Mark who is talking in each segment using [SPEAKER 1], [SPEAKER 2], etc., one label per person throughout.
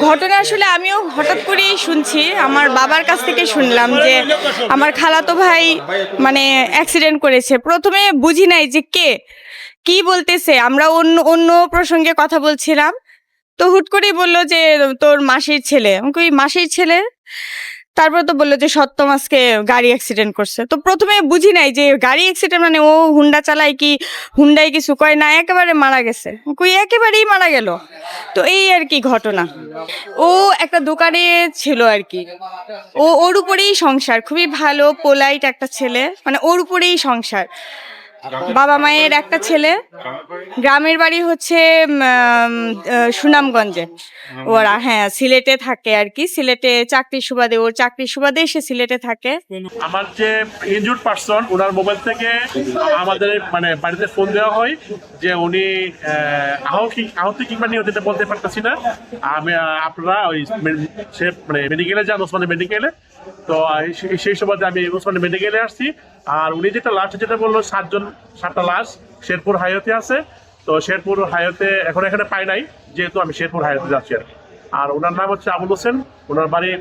[SPEAKER 1] ঘটনা আসলে আমিও হঠাৎ করেই শুনছি, আমার বাবার কাছ থেকে শুনলাম যে আমার খালাতো ভাই মানে অ্যাক্সিডেন্ট করেছে। প্রথমে বুঝি নাই যে কে কি বলতেছে, আমরা অন্য অন্য প্রসঙ্গে কথা বলছিলাম। তো হুট করেই বললো যে তোর মাসির ছেলে। আমি কই মাসির ছেলে? তারপর তো বললো যে সত্তম আজকে গাড়ি অ্যাক্সিডেন্ট করছে। তো প্রথমে বুঝি নাই যে গাড়ি অ্যাক্সিডেন্ট মানে ও হুন্ডা চালায় কি হুন্ডাই কিছু কয় না, একেবারে মারা গেছে। কই একেবারেই মারা গেল। তো এই আর কি ঘটনা। ও একটা দোকানে ছিল আর কি। ওর উপরেই সংসার, খুবই ভালো পোলাইট একটা ছেলে, মানে ওর উপরেই সংসার। বাবা মায়ের একটা ছেলে। গ্রামের বাড়ি হচ্ছে সুনামগঞ্জে। ওরা হ্যাঁ সিলেটে থাকে আর কি, সিলেটে চাকরির সুবাদে, ওর চাকরির সুবাদে সে সিলেটে থাকে।
[SPEAKER 2] আমার যে ইনজুর্ড পারসন ওনার মোবাইল থেকে আমাদের মানে বাড়িতে ফোন দেওয়া হয় যে উনি আহত কিংবা নিহত এটা বলতে পারতেছি না। আমি আপনারা ওই সে মানে মেডিকেলে যান, ওসমানী মেডিকেলে। তো সেই সুবাদে আমি ওসমানী মেডিকেলে আসছি। আর উনি যেটা লাস্টে যেটা বললো 7টা লাশ শেরপুর হাইওয়েতে আছে। তো শেরপুর হাইওয়েতে এখন এখানে পাই নাই, যেহেতু আমি শেরপুর হাইওয়েতে যাচ্ছি আর ওনার নাম হচ্ছে আবুল হোসেন। ওনার বাড়ি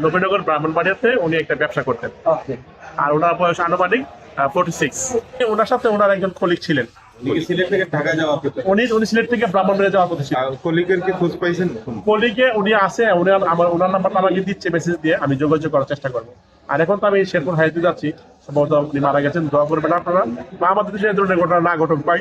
[SPEAKER 2] নবীনগর ব্রাহ্মণবাড়িয়াতে। উনি একটা ব্যবসা করতেন আর ওনার বয়স আনুমানিক 46। ওনার সাথে ওনার একজন কলিগ ছিলেন।
[SPEAKER 3] সিলেট থেকে ঢাকা যাওয়া
[SPEAKER 2] উনি সিলেট থেকে ব্রাহ্মণবাড়িয়া যাওয়ার কথা ছিল।
[SPEAKER 3] কলিগের কি খোঁজ পাইছেন?
[SPEAKER 2] কলিগে উনি আছে, উনি ওনার নাম্বারটা আমাকে দিচ্ছে, মেসেজ দিয়ে আমি যোগাযোগ করার চেষ্টা করবো। আর এখন তো আমি শেরপুর হাইওয়েতে যাচ্ছি, সম্ভবত উনি মারা গেছেন। দোয়া করবেন আপনারা বা আমাদের দেশে এই ধরনের ঘটনা না ঘটুক পাই।